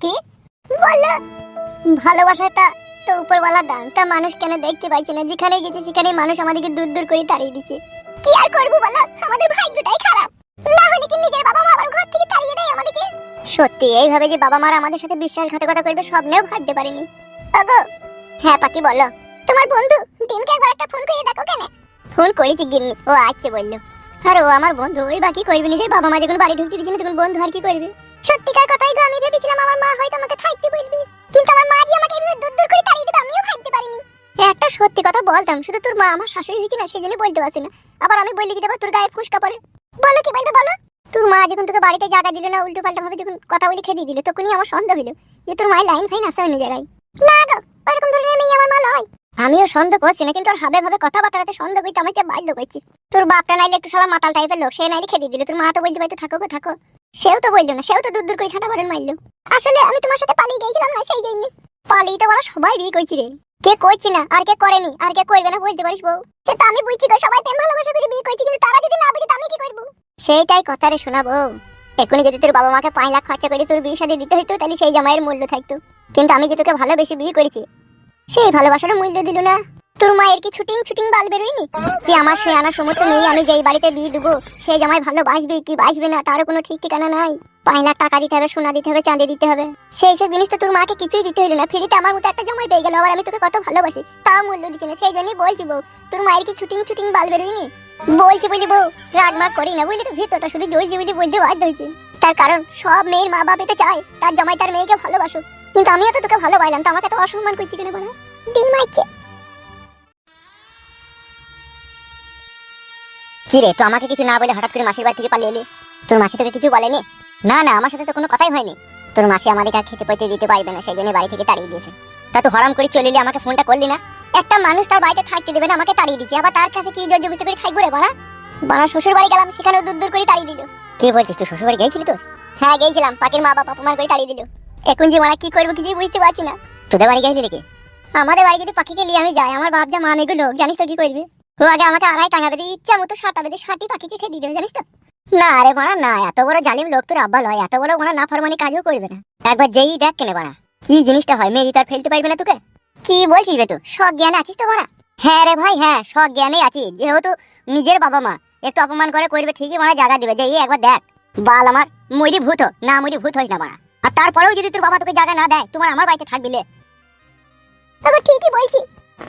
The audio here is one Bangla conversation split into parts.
কি বলো? ভালোবাসাটা তো উপরওয়ালা দান, তা মানুষ কেন দেখতে পাইছে না? যেখানে গেছে সেখানে মানুষ আমাদেরকে দূর দূর করে তাড়িয়ে দিচ্ছে। কি আর করবো বলো, আমাদের ভাগ্যটাই খারাপ। না হলে কি নিজের বাবা মা আবার ঘর থেকে তাড়িয়ে দেয় আমাদেরকে? সত্যি এইভাবে যে বাবা মারা আমাদের সাথে বিশ্বাসঘাতকতা করবে স্বপ্নেও ভাবতে পারিনি। আগো হ্যাঁ পাখি বলো। তোমার বন্ধু দিনকে একবার একটা ফোন করে দেখো কেন? ফোন করেছি গিন্নি, ও আচ্ছা বললো। আর ও আমার বন্ধু, ওই বাকি করবে নিজের বাবা মা যখন বাড়ি ঢুকতে দিচ্ছে না তখন বন্ধু আর কি করবে? সত্যিকার কথাই গো, আমি ভেবেছিলাম আমার মা হয়তো আমাকে থাকতে বলবে, কিন্তু আমার মা যে আমাকে এইভাবে দূর দূর করে তাড়িয়ে দেবে আমিও ভাবতে পারিনি। একটা সত্যি কথা বলতাম, শুধু তোর মা আমার শাশুড়ি হয়েছে না সেই জন্য বলতে পারছি না। আবার আমি বললি কি দেবো তোর গায়ে ফুসকা পড়ে? বলো কি বলবে বলো? তোর মা যখন তোকে বাড়িতে জায়গা দিল না, উল্টো পাল্টা ভাবে যখন কথা বলে খেয়ে দিল, তখনই আমার সন্দেহ হলো যে তোর মায়ের লাইন ফাইন আছে অন্য জায়গায়। না গো, ওরকম ধরনের মেয়ে আমার মা নয়। আমিও সন্দেহ করছি না, কিন্তু ওর হাবে ভাবে কথাবার্তাতে সন্দেহ করতে আমাকে বাধ্য করছি। তোর বাপটা নাইলে একটু শালা মাতাল টাইপের লোক, সে নাইলে খেয়ে দিল। তোর মা তো বলতে পারতো থাকো গো থাকো, সেও তো বললো না, সেও তো দূর দূর করে ছাটা ভরেন মারলো। আসলে আমি তোমার সাথে পালিয়ে গিয়েছিলাম না সেই জন্য। পালিয়ে তো ওরা সবাই বিয়ে করছি রে, কে করছি না আর কে করেনি আর কে করবে না বলতে পারিস বউ? সেটা আমি বুঝছি গো, সবাই প্রেম ভালোবাসা করে বিয়ে করছি, কিন্তু তারা যদি না বুঝে আমি কি করবো? সেইটাই কথা রে শোনাবো। এখনই যদি তোর বাবা মাকে 5 লাখ খরচা করে তোর বিয়ে শাদী দিতে হইতো, তাহলে সেই জামাইয়ের মূল্য থাকতো। কিন্তু আমি যে তোকে ভালোবেসে বিয়ে করেছি, সেই ভালোবাসার মূল্য দিল না। তোর মায়ের কি ছুটিং ছুটিং বাল বেরোয়নি যে আমার সে আনা সমস্ত মেয়ে আমি যেই বাড়িতে বিয়ে দেবো সেই জামাই ভালোবাসবে কি বাসবে না তারও কোনো ঠিক ঠিকানা নাই। 5 লাখ টাকা দিতে হবে, সোনা দিতে হবে, চাঁদি দিতে হবে, সেই সব জিনিস তো তোর মাকে কিছুই দিতে হইলো না। ফ্রিতে আমার মতো একটা জামাই পেয়ে গেল, আবার আমি তোকে কত ভালোবাসি তাও মূল্য দিচ্ছি না। সেই জন্যই বলছি বউ, তোর মায়ের কি ছুটিং ছুটিং বাল বেরোয়নি? বলছি বলি বউ, রাগ মাগ করি না বুঝলি তো, ভিতরটা শুধু জ্বলছি বুঝলি বলতে বাধ্য হয়েছি। তার কারণ সব মেয়ের মা বাবা তো চায় তার জামাই তার মেয়েকে ভালোবাসো, কিন্তু আমিও তো তোকে ভালোবাসলাম, তো আমাকে তো অসম্মান করছি কেন বলা? ডিম মারছে। কি রে, তো আমাকে কিছু না বলে হঠাৎ করে মাসির বাড়ি থেকে পালিয়ে এলি? তোর মাসি তোকে কিছু বলেনি? না না, আমার সাথে তো কোনো কথাই হয়নি। তোর মাসি আমাদেরকে আর খেতে পইতে দিতে পারবে না সেই জন্য বাড়ি থেকে তাড়িয়ে দিয়েছে। তা তো হরাম করে চলে এলি, আমাকে ফোনটা করলি না? একটা মানুষ তার বাড়িতে থাকতে দেবে না, আমাকে তাড়িয়ে দিচ্ছে, আবার তার কাছে কি জোর জবরদস্তি করে থাকবো রে বাড়া? বাড়া শ্বশুর বাড়ি গেলাম, সেখানেও দূর দূর করে তাড়িয়ে দিল। কি বলছিস, তুই শ্বশুর বাড়ি গেছিলি তোর? হ্যাঁ গেছিলাম, পাখির মা বাবা অপমান করে তাড়িয়ে দিল। এখন যে মারা কি করবো কিছুই বুঝতে পারছি না। তোদের বাড়ি গেছিলি কি? আমাদের বাড়ি যদি পাখিকে নিয়ে আমি যাই, আমার বাপ যা মা মেগুলো জানিস তো কি করবে? ও আগে আমাকে আড়াই টাঙা বেঁধে ইচ্ছা মতো সাঁটা বেঁধে সাঁটি পাখিকে খেয়ে দিয়ে দেবে জানিস তো? না রে বাড়া না, এত বড় জালিম লোক তোর আব্বা লয়, এত বড় বাড়া না ফরমানি কাজও করবে না। একবার যেই দেখ কেনে বাড়া কি জিনিসটা হয়, মেরি তার ফেলতে পারবে না তোকে। কি বলছিস বে, তুই সব জ্ঞান আছিস তো বাড়া? হ্যাঁ রে ভাই হ্যাঁ, সব জ্ঞানে আছি। যেহেতু নিজের বাবা মা একটু অপমান করে করবে ঠিকই, বাড়া জায়গা দিবে। যেই একবার দেখ বাল আমার মরি ভূত না মরি ভূত হইস না বাড়া। আর তারপরেও যদি তোর বাবা তোকে জায়গা না দেয়, তোমার আমার বাড়িতে থাকবি লে। আবার ঠিকই বলছি,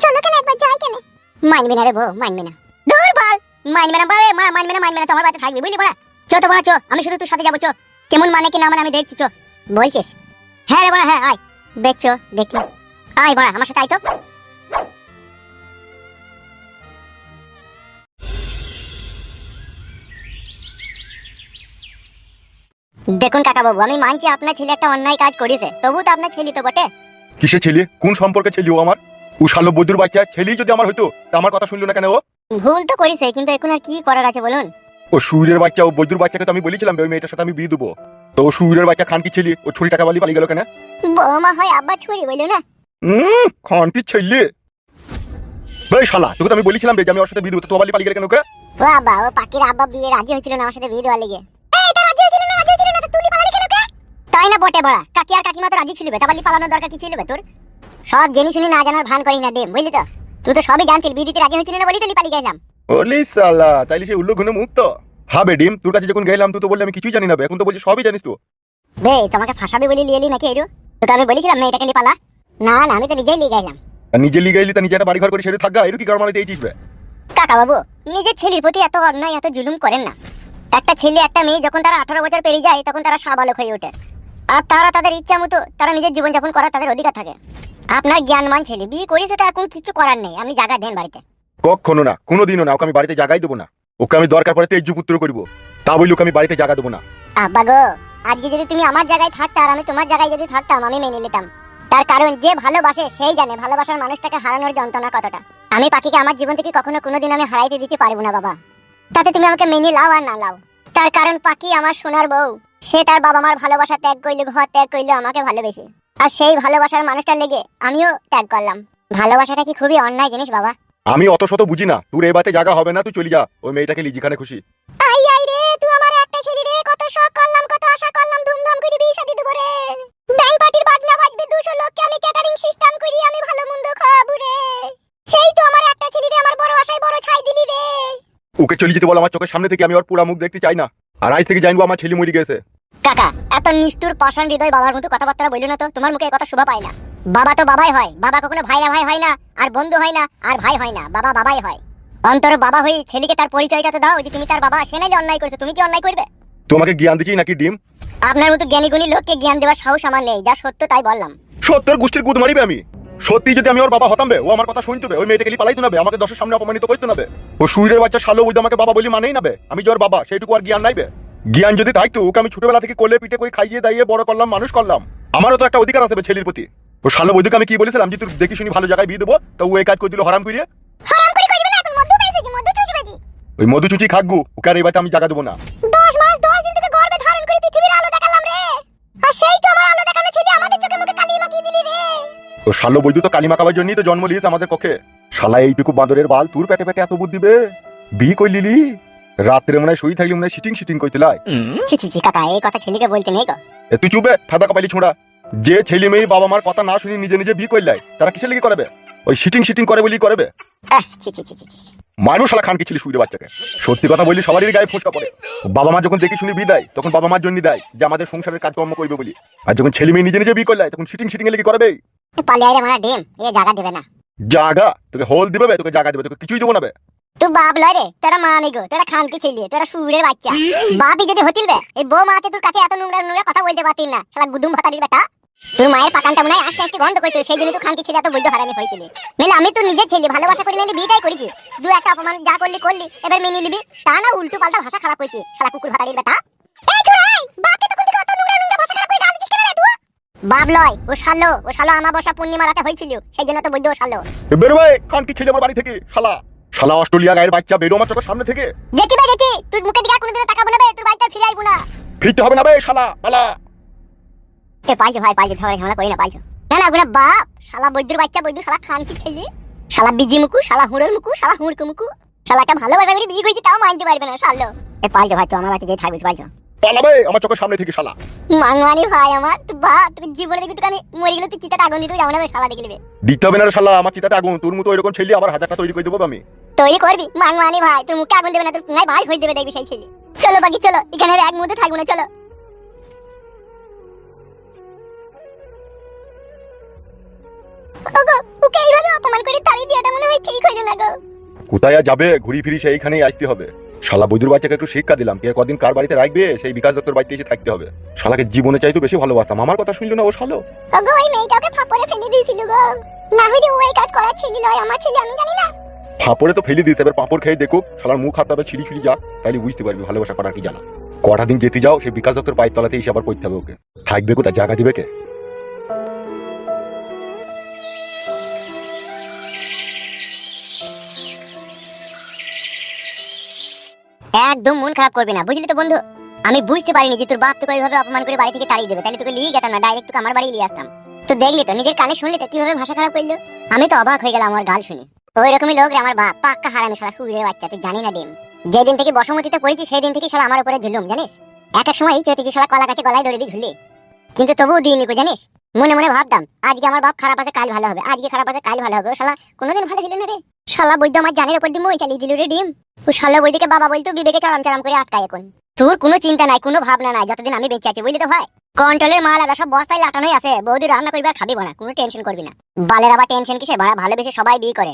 চলো কেন একবার যাই কেন? মানবি না রে বউ, মানবি না। দূর বল, মানবে না বাবা, মানবে না, তোমার বাড়িতে থাকবি বুঝলি বড়া? চো তো বড়া চো, আমি শুধু তোর সাথে যাবো চো। কেমন মানে কি না মানে আমি দেখছি চো। বলছিস? হ্যাঁ রে বড়া হ্যাঁ, আয় বেচো দেখি। আয় বড়া আমার সাথে আয় তো। দেখুন কাকা বাবু, আমি মানছি আপনার ছেলে একটা অন্যায় কাজ করেছে, তবু তো আপনার ছেলে তো বটে। কিসে ছেলে? কোন সম্পর্কে ছেলে ও আমার? ও শালো বৈদ্যুর বাচ্চা, ছেলেই যদি আমার হইতো তা আমার কথা শুনলো না কেন ও? ভুল তো করেছে, কিন্তু এখন আর কি করার আছে বলুন? ও সুরের বাচ্চা, ও বৈদ্যুর বাচ্চাকে তো আমি বলেছিলাম ওই মেয়েটার সাথে আমি বিয়ে দেবো। তো ও সুরের বাচ্চা খানকি ছেলে, ও ছুরি টাকা বালি পালিয়ে গেল কেন? বৌমা হয় আব্বা ছুরি বললো না? খানকি ছেলে। ভাই শালা, তোকে তো আমি বলেছিলাম যে আমি ওর সাথে বিয়ে দেবো, তো বালি পালিয়ে গেল কেন ওকে? ও আব্বা, ও পাখির আব্বা বিয়ে রাজি হয়েছিল না আমার সাথে বিয়ে দেওয়ার লেগে। এই এটা রাজি হয়েছিল না, রাজি হয়েছিল না, তো তুলি পালালি কেন ওকে? তাই না বটে বড়া, কাকি আর কাকিমা তো রাজি ছিল, তা বালি পালানোর দরকার কি ছিল তোর? সব জেনে শুনি না জানার ভান করিস না ডেম, বুঝলি তো? তুই তো সবই জানতিল, বিয়ে দিতে রাজি হয়েছিল না বলি তো পালিয়ে গেলাম। ওলি শালা, তাইলে সে উল্লু ঘুনে মুক্ত। হ্যাঁ বেডিম, তোর কাছে যখন গেলাম তুই তো বললি আমি কিছুই জানি না, এখন তো বলছি সবই জানিস তো। বে তোমাকে ফাঁসাবে বলে লিয়েলি নাকি এরু? তোকে আমি বলেছিলাম মেয়েটাকে নিয়ে পালা। না না, আমি তো নিজেই লিয়ে গেলাম। আর নিজে লিগে এলি তা নিজে একটা বাড়ি ঘর করে সেটা থাকা, এরু কি কারণ মানে এই চিসবে? কাকা বাবু, নিজের ছেলের প্রতি এত অন্যায় এত জুলুম করেন না। একটা ছেলে একটা মেয়ে যখন তারা 18 বছর পেরিয়ে যায় তখন তারা সাবালক হয়ে ওঠে, আর তারা তাদের ইচ্ছা মতো তারা নিজের জীবনযাপন করার তাদের অধিকার থাকে। আপনার জ্ঞানমান ছেলে বিয়ে করেছে, তো এখন কিছু করার নেই, আপনি জায়গা দেন বাড়িতে। কখনো না, কোনোদিনও না, ওকে আমি বাড়িতে জায়গাই দেবো না। ওকে আমি দরকার পড়ে তেজ্য পুত্র করবো, তা বললি ওকে আমি বাড়িতে জায়গা দেবো না। আব্বা গো, আজকে যদি তুমি আমার জায়গায় থাকতে আর আমি তোমার জায়গায় যদি থাকতাম আমি মেনে নিতাম। তার কারণ যে ভালোবাসে সেই জানে ভালোবাসার মানুষটাকে হারানোর যন্ত্রণা কতটা। আমি পাখিকে আমার জীবন থেকে কখনো কোনোদিন আমি হারাইতে দিতে পারবো না বাবা, তাতে তুমি আমাকে মেনে লাও আর না লাও। তার কারণ পাখি আমার সোনার বউ, সে তার বাবা মার ভালোবাসা ত্যাগ করলো, ঘর ত্যাগ করলো আমাকে ভালোবেসে, আর সেই ভালোবাসার মানুষটার লেগে আমিও ত্যাগ করলাম। ভালোবাসাটা কি খুবই অন্যায় জিনিস বাবা? আমি অত শত বুঝি না, তোর এই বাতে জায়গা হবে না, তুই চলে যা, ওই মেয়েটাকে লি যেখানে খুশি। আই আই রে, তুই আমার একটা ছেলে রে, কত শখ করলাম, কত আশা করলাম, ধুমধাম করে বিয়ে শাদী দেব রে। ব্যাংক চলে যেতে বল আমার চোখের সামনে থেকে, আমি ওর পুরা মুখ দেখতে চাই না। আর আজ থেকে জানবো আমার ছেলে মরে গেছে। কাকা এত নিষ্ঠুর পাষাণ হৃদয় বাবার মতো কথাবার্তা বললো না তো, তোমার মুখে এই কথা শোভা পায় না। বাবা তো বাবাই হয়, বাবা কখনো ভাইরা ভাই হয় না, আর বন্ধু হয় না, আর ভাই হয় না, বাবা বাবাই হয়। অন্তর বাবা হয়ে ছেলেকে তার পরিচয়টা তো দাও যে তুমি তার বাবা। সে নাইলে অন্যায় করেছে, তুমি কি অন্যায় করবে? তোমাকে জ্ঞান দিচ্ছি নাকি ডিম? আপনার মতো জ্ঞানী গুণী লোককে জ্ঞান দেওয়ার সাহস আমার নেই, যা সত্য তাই বললাম। সত্যের গোষ্ঠীর গুদ মারিবে আমি। সত্যি যদি আমি ওর বাবা হতাম বে, ও আমার কথা শুনতে হবে, ওই মেয়েটাকে পালাইতে নেবে, আমাকে দশের সামনে অপমানিত করতে নেবে। ও সুইরের বাচ্চা শালো ওই আমাকে বাবা বলি মানেই নেবে, আমি যে ওর বাবা সেইটুকু আর জ্ঞান নাইবে। জ্ঞান যদি থাকতো ওকে আমি ছোটবেলা থেকে কোলে পিঠে করে খাইয়ে দাইয়ে বড় করলাম, মানুষ করলাম, আমারও তো একটা অধিকার আছে ছেলের প্রতি। ও শালো বৈদ্যকে আমি কি বলেছিলাম যে তুই দেখি শুনি ভালো জায়গায় বিয়ে দেবো, তো ও এই কাজ করে দিল হারাম করিয়ে। ওই মধু চুচি খাগু, ওকে আর এই বাড়িতে আমি জায়গা দেবো না। 10 মাস 10 দিন থেকে গর্ভে ধারণ করে পৃথিবীর আলো দেখালাম রে, আর সেই তো আমার আলো দেখানো ছেলে আমাদের চোখে মুখে কালি মাখিয়ে দিলি রে। ও শালো বৈদ্য তো কালী মাখাবার জন্যই তো জন্ম লিয়েছে আমাদের কক্ষে। শালা এইটুকু বাঁদরের বাল তোর পেটে পেটে এত বুদ্ধি বে, বিয়ে কই লিলি? রাত্রে মনে হয় শুই থাকলি মনে হয় সিটিং সিটিং কইতেলাই। ছি ছি ছি কাকা, এই কথা ছেলেকে বলতে নেই গো। তুই চুপে ফাদা কপালি ছোঁড়া। যে ছেলে মেয়ে বাবা মার কথা না শুনি নিজে নিজে বিয়ে করলাই, তারা কিসের লেগে করবে? ওই সিটিং সিটিং করে বলি করবে। ছি ছি ছি ছি। মারবো শালা খান কি ছিলি শুইরে বাচ্চাকে। সত্যি কথা বলি সবারই গায়ে ফোসকা পড়ে। বাবা মা যখন দেখি শুনি বিয়ে দেয় তখন বাবা মার জন্য দেয় যে আমাদের সংসারের কাজকর্ম করবে বলি, আর যখন ছেলে মেয়ে নিজে নিজে বিয়ে করলাই তখন সিটিং সিটিং এ লেগে করবে। পালিয়ে আইরে মারা ডিম, এ জায়গা দেবে না। জাগা তোকে হোল দিবে বে, তোকে জায়গা দেবে, তোকে কিছুই দেবো না বে। তুই বাপ লয় রে, তোরা মা আমি গো, তোরা খান কি ছেলে, তোরা সুরের বাচ্চা। বাপই যদি হতিল বে, এই বউ মাতে তোর কাছে এত নোংরা নোংরা কথা বলতে পারতিস না, শালা গুদুম ভাতারির বেটা। তোর মায়ের পাকানটা মনে হয় আস্তে আস্তে গন্ধ করতে, সেই জন্য তুই খান কি ছেলে এত বৈধ হারামি হয়েছিলি। নইলে আমি তোর নিজের ছেলে, ভালোবাসা করে নিলে বিয়েটাই করেছি। দু একটা অপমান যা করলি করলি, এবার মেনে নিবি, তা না উল্টো পাল্টা ভাষা খারাপ হয়েছে, শালা কুকুর ভাতারির বেটা। এই ছোড়াই, বাপকে তখন থেকে অত নোংরা নোংরা ভাষা খারাপ করে গাল দিছিস কেন রে তুই? বাপ লয়, ও শালো, ও শালো আমাবস্যা পূর্ণিমা রাতে হয়েছিল, সেই জন্য তো বৈধ ও শালো। বেরো ভাই খান কি ছেলে আমার বাড়ি থেকে, শালা শালা অস্ট্রেলিয়া গায়ের বাচ্চা, বেরো আমার চোখের সামনে থেকে। গেছি বে গেছি, তুই মুখের দিকে কোনোদিন তাকাবো না বে, তোর বাড়িতে ফিরে আইবো না। ফিরতে হবে না বে শালা পালা। এ পাইছো ভাই, পাইছো, ঝগড়া করি না, পাইছো না না গুনা বাপ, শালা বৈদ্যুর বাচ্চা, বৈদ্যুর শালা খান কি ছেলে, শালা বিজি মুকু, শালা হুড়োর মুকু, শালা হুড়কু মুকু, শালাটা ভালোবাসা করে বিয়ে করেছি তাও মানতে পারবে না শালো। এ পাইছো ভাই, তুই আমার বাড়িতে যেই থাকবি, পাইছো পালাবে আমার চোখের সামনে থেকে শালা। মাংমানি ভাই আমার, তুই বাপ, তুই জীবনে দেখবি তোকে আমি মরে গেলে তুই চিতাটা আগুন দিতে যাবো না শালা দেখে নেবে। দিতে হবে না রে শালা, আমার চিতাতে আগুন, তোর মতো এরকম ছেলে আবার হাজারটা তৈরি করে দেবো আমি। তৈরি করবি মাংমানি ভাই, তোর মুখে আগুন দেবে না, তোর পুঙ্গায় ভাই হয়ে দেবে দেখবি সেই ছেলে। চলো বাকি চলো, এখানে এক মুহূর্তে থাকবো না, চলো। ওগো, ওকে এইভাবে অপমান করে তাড়িয়ে দেওয়াটা মনে হয় ঠিক হইল না গো। কোথায় আর যাবে, ঘুরি ফিরি সেইখানেই আসতে হবে। শালা বৈদ্যুর বাচ্চাকে একটু শিক্ষা দিলাম, কে কদিন কার বাড়িতে রাখবে, সেই বিকাশ দত্তর বাড়িতে এসে থাকতে হবে। শালাকে জীবনে চাইতো বেশি ভালোবাসতাম, আমার কথা শুনলো না ও শালো। ওগো, ওই মেয়েটাকে ফাপড়ে ফেলে দিয়েছিল গো, না হলে ও এই কাজ করার ছিল লয়, আমার ছেলে আমি জানি না। ফাপড়ে তো ফেলে দিতে, এবার পাঁপড় খেয়ে দেখুক, শালার মুখ হাত পাবে ছিঁড়ি ছিঁড়ি যা, তাইলে বুঝতে পারবি ভালোবাসা করার কি জানা। কটা দিন যেতে যাও, সেই বিকাশ দত্তর পায়ের তলাতে এসে আবার পড়তে হবে ওকে। থাকবে কোথায়, জায়গা দিবে কে? একদম মন খারাপ করবি না, বুঝলি তো বন্ধু। আমি বুঝতে পারিনি যে তোর বাপ তোকে এইভাবে অপমান করে বাড়ি থেকে তাড়িয়ে দেবে, তাহলে তোকে নিয়ে যেতাম না, ডাইরেক্ট তোকে আমার বাড়ি নিয়ে আসতাম। তো দেখলি তো, নিজের কানে শুনলি তো কিভাবে ভাষা খারাপ করলো। আমি তো অবাক হয়ে গেলাম আমার গাল শুনে। ওই রকমই লোক রে আমার বাপ, পাক্কা হারামি শালা সুরের বাচ্চা, তুই জানি না ডিম। যেদিন থেকে বসমতিতে পড়েছি সেই দিন থেকে শালা আমার উপরে ঝুলুম জানিস। এক এক সময় এই চৌতিকে শালা কলা গাছে গলায় দড়ি দিয়ে ঝুলি, কিন্তু তবুও দিইনি কো জানিস। মনে মনে ভাবতাম আজকে আমার বাপ খারাপ আছে কাল ভালো হবে, আজকে খারাপ আছে কাল ভালো হবে। ও শালা কোনোদিন ভালো ছিল না রে, শালা বৈদ্য আমার জানের উপর দিয়ে মই চালিয়ে দিল রে ডিম। ও শালা বৈদ্যকে বাবা বলতো, বিবেকে চারাম চারাম করে আটকায় এখন। তোর কোনো চিন্তা নাই, কোনো ভাবনা নাই, যতদিন আমি বেঁচে আছি, বুঝলি তো ভাই। কন্ট্রোলের মাল আদা সব বস্তায় লাটানোই আছে, বৌদি রান্না করবি আর খাবি না, কোনো টেনশন করবি না। বালের আবার টেনশন কিসে, ভাড়া ভালোবেসে সবাই বিয়ে করে,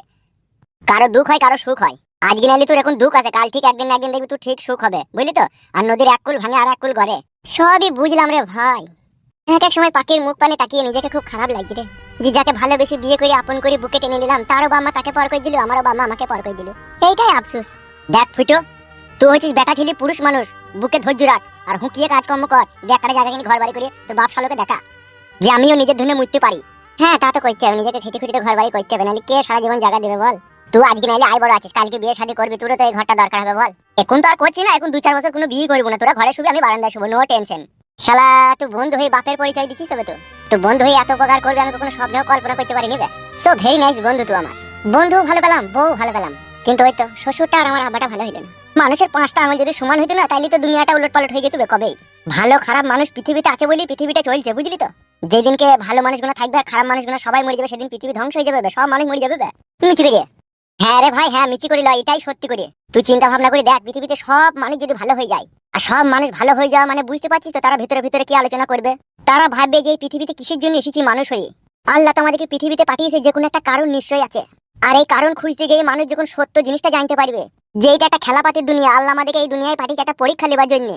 কারো দুঃখ হয় কারো সুখ হয়। আজকে নাইলে তোর এখন দুঃখ আছে, কাল ঠিক একদিন না একদিন দেখবি তুই ঠিক সুখ হবে, বুঝলি তো। আর নদীর এক কুল ভাঙে আর এক কুল গড়ে, সবই বুঝলাম রে ভাই। এক এক সময় পাখির মুখ পানে তাকিয়ে নিজেকে খুব খারাপ লাগছে রে, যে যাকে ভালোবেসে বিয়ে করে আপন করে বুকে টেনে নিলাম, তারও বাবা তাকে পর করে দিল, আমারও বাবা আমাকে পর করে দিল। এইটাই আফসোস। দেখ ফুটো, তুই হচ্ছিস বেটা ছিলি পুরুষ মানুষ, বুকে ধৈর্য রাখ আর হুঁকিয়ে কাজকর্ম কর, যে একটা জায়গা কিনে ঘর বাড়ি করে তোর বাপ শালোকে দেখা যে আমিও নিজের ধুনে মুছতে পারি। হ্যাঁ তা তো করতে হবে, নিজেকে খেটে খুঁটিতে ঘর বাড়ি করতে হবে, নাহলে কে সারা জীবন জায়গা দেবে বল। তুই আজকে নাইলে আয় বড় আছিস, কালকে বিয়ে শাদী করবি, তোরও তো এই ঘরটা দরকার হবে বল। এখন তো আর করছি না, এখন 2-4 বছর কোনো বিয়ে করবো না, তোরা ঘরে শুবি আমি বারান্দায় শুবো, নো টেনশন। শালা তুই বন্ধু হয়ে বাপের পরিচয় দিচ্ছিস, তবে তো বন্ধু হয়ে এত উপকার করবে আমি কখনো স্বপ্নেও কল্পনা করতে পারিনি বে। সো ভেরি নাইস বন্ধু তুই আমার। বন্ধু ভালো পেলাম, বউ ভালো পেলাম, কিন্তু ওই তো শ্বশুরটা আর আমার আব্বাটা ভালো হইল না। মানুষের 5টা আঙুল যদি সমান হইতো না, তাইলে তো দুনিয়াটা উলট পালট হয়ে যেত কবেই। ভালো খারাপ মানুষ পৃথিবীতে আছে বলেই পৃথিবীটা চলছে, বুঝলি তো। যেদিনকে ভালো মানুষগুলো থাকবে আর খারাপ মানুষগুলো সবাই মরে যাবে, সেদিন পৃথিবী ধ্বংস হয়ে যাবে, সব মানুষ মরে যাবে। মিছি বেরিয়ে হ্যাঁ রে ভাই, হ্যাঁ মিচি করে লয়, এটাই সত্যি করে। তুই চিন্তা ভাবনা করে দেখ, পৃথিবীতে সব মানুষ যদি ভালো হয়ে যায়, আর সব মানুষ ভালো হয়ে যাওয়া মানে বুঝতে পারছিস তো তারা ভেতরে ভেতরে কি আলোচনা করবে। তারা ভাববে যে এই পৃথিবীতে কিসের জন্য এসেছি মানুষ হয়ে। আল্লাহ তো আমাদেরকে পৃথিবীতে পাঠিয়েছে যে কোনো একটা কারণ নিশ্চয়ই আছে। আর এই কারণ খুঁজতে গিয়ে মানুষ যখন সত্য জিনিসটা জানতে পারবে যে এটা একটা খেলাপাতির দুনিয়া, আল্লাহ আমাদেরকে এই দুনিয়ায় পাঠিয়েছে একটা পরীক্ষা নেবার জন্য,